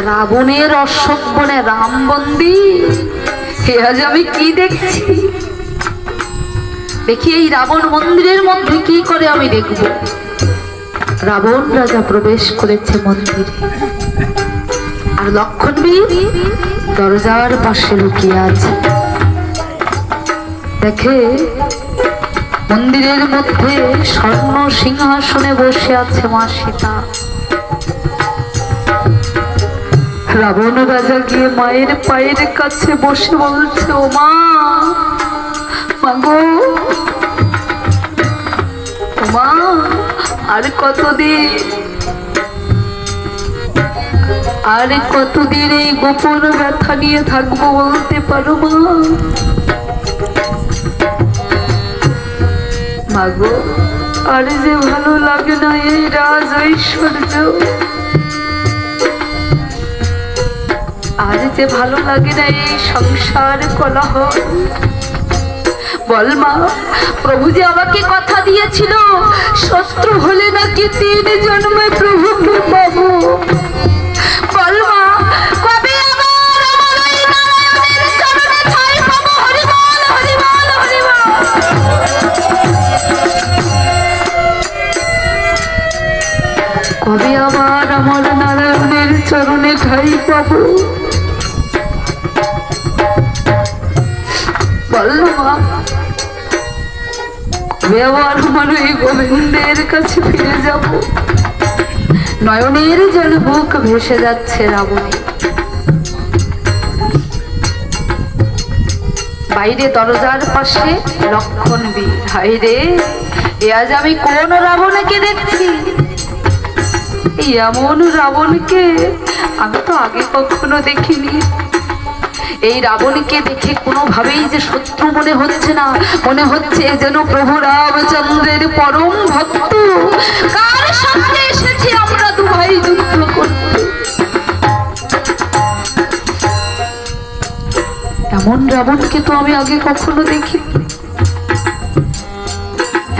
রাবণের অশোক বনে রাম বন্দী। আজ আমি কি দেখছি, দেখি এই রাবণ মন্দিরের মধ্যে কি করে আমি দেখব। রাবণ রাজা প্রবেশ করেছে মন্দিরে, আর লক্ষণবীর দরজার পাশে লুকিয়ে আছে। দেখে মন্দিরের মধ্যে স্বর্ণ সিংহাসনে বসে আছে মা সীতা। রাবণ রাজা গিয়ে মায়ের পায়ের কাছে বসে বলছে, ও মা, মাগো, ও মা, আর কতদিন এই গোপন ব্যথা নিয়ে থাকবো বলতে পারো মা? মাগো, আর যে ভালো লাগে না এই রাজ ঐশ্বর্য, আর যে ভালো লাগে না এই সংসার কলহ। বল মা, প্রভু যে আমাকে কথা দিয়েছিল শত্রু হলে নাকি 3 জন্মে প্রভুকে পাবো। বল মা, কবে আমার এই নারায়ণের চরণে ঠাঁই পাবো? হরি বল, হরি বল, হরি বল। কবে আবার আমার নারায়ণের চরণে ঠাঁই পাবো? বললো মা, আবার আমার এই গোবিন্দের কাছে ফিরে যাব। নয়নের জল বুক ভেসে যাচ্ছে রাবণী। বাইরে দরজার পাশে লক্ষণবীর। হায় রে, আজ আমি কোন রাবণকে দেখছি? এমন রাবণকে আমি তো আগে কখনো দেখিনি। এই রাবণকে দেখে কোনোভাবেই যে শত্রু মনে হচ্ছে না, মনে হচ্ছে যেন প্রভু রামচন্দ্রের পরম ভক্ত। কার সামনে এসেছি আমরা 2 ভাই যুদ্ধ করতে? এমন রাবণকে তো আমি আগে কখনো দেখিনি।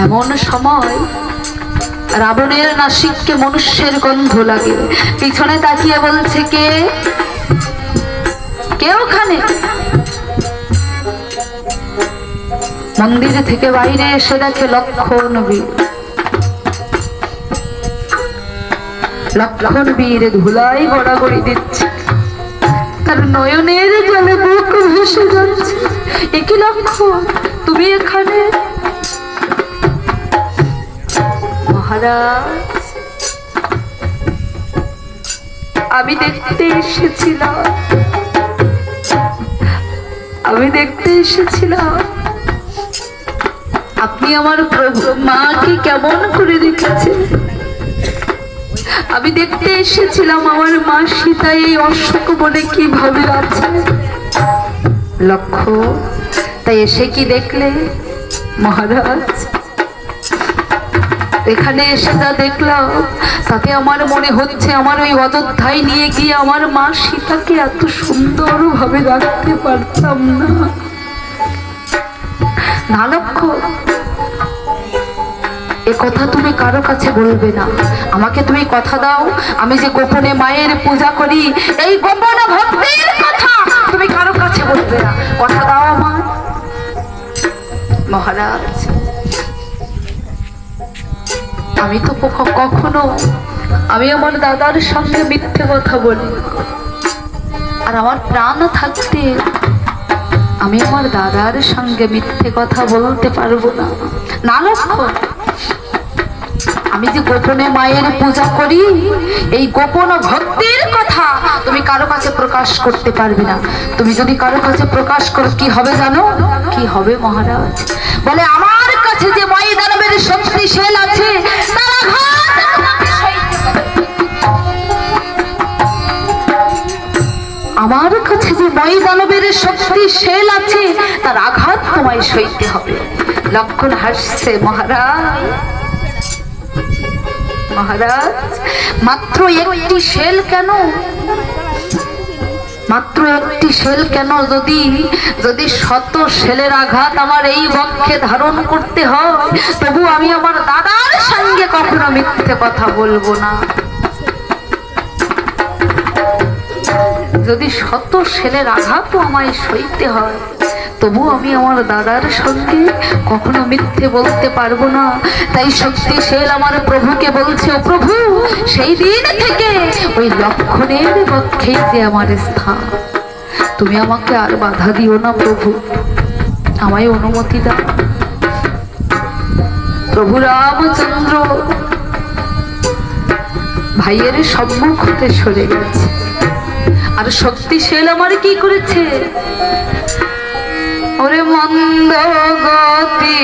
এমন সময় রাবণের নাসিককে মনুষ্যের গন্ধ লাগে। পিছনে তাকিয়ে বলছে, কে ওখানে? মন্দির থেকে বাইরে এসে দেখে লক্ষণবীর। লক্ষণবীর ধুলাই গড়াগড়ি দিচ্ছে, তার নয়নের জলে বুক ভেসে যাচ্ছে। একই লক্ষণ, তুমি এখানে? মহারাজ, আমি দেখতে এসেছিলাম আপনি আমার প্রভু মাকে কেমন করে রেখেছেন। আমি দেখতে এসেছিলাম আমার মা সীতা এই অশোক বনে কিভাবে আছে। লক্ষ্য, তাই এসে কি দেখলে? মহারাজ, এখানে এসে যা দেখলাম তাতে আমার মনে হচ্ছে আমার ওই অযোধ্যায় নিয়ে গিয়ে আমার মা সীতাকে এত সুন্দর ভাবে রাখতে পারতাম না। না লক্ষ্য, এ কথা তুমি কারো কাছে বলবে না। আমাকে তুমি কথা দাও, আমি যে গোপনে মায়ের পূজা করি এই গোপন ভক্তির কথা তুমি কারো কাছে বলবে না। কথা দাও আমার। মহারাজ, আমি তো কখনো আমি আমার দাদার সঙ্গে মিথ্যে কথা বলি, আর আমার প্রাণ থাকতে আমি আমার দাদার সঙ্গে মিথ্যে কথা বলতে পারবো না। না লক্ষ্য, আমি যে গোপনে মায়ের পূজা করি এই গোপন ভক্তির কথা তুমি কারো কাছে প্রকাশ করতে পারবে না। তুমি যদি কারো কাছে প্রকাশ করো কি হবে জানো? কি হবে মহারাজ? বলে, আমার কাছে যে ময়দানবের শক্তিশাল আছে তার আঘাত আমার কাছে যে ময়দানবের শক্তিশাল আছে তার আঘাত তোমায় সইতে হবে। লক্ষণ হাসছে। মহারাজ, মাত্র একটি শেল কেন? মাত্র একটি শেল কেন? যদি 100 শেলের আঘাত আমার এই বক্ষে ধারণ করতে হয় তবু আমি আমার দাদার সঙ্গে কখনো মিথ্যে কথা বলবো না। যদি শত ছেলের আঘাতও আমায় সইতে হয়, তবু আমি আমার দাদার সঙ্গে কখনো মিথ্যে বলতে পারবো না। তাই শক্তিশীল আমার প্রভুকে বলছে, ও প্রভু, সেই দিন থেকে ওই লক্ষণের পক্ষেই যে আমার স্থান, তুমি আমাকে আর বাধা দিও না প্রভু, আমায় অনুমতি দাও। প্রভু রামচন্দ্র ভাইয়ের সম্মুখ হতে সরে গেছে। আর শক্তিশীল আমার কি করেছে, ওরে মন্দ গতি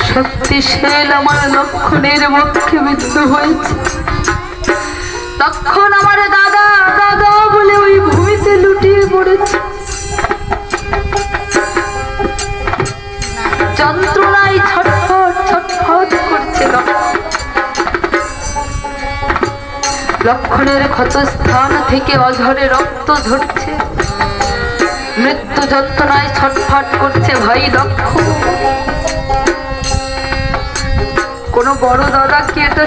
শক্তিশীল আমার লক্ষণের পক্ষে মৃত্যু হয়েছে। লক্ষণ আমার দাদা দাদা বলে ওই ভূমিতে লুটিয়ে পড়েছে, যন্ত্রণায় ছটফট ছটফট করছে। লক্ষণের ক্ষতস্থান থেকে অঝরে রক্ত ঝরছে, মৃত্যু যন্ত্রণায় ছটফট করছে ভাই লক্ষণ। কোনো বড় দাদা কি এটা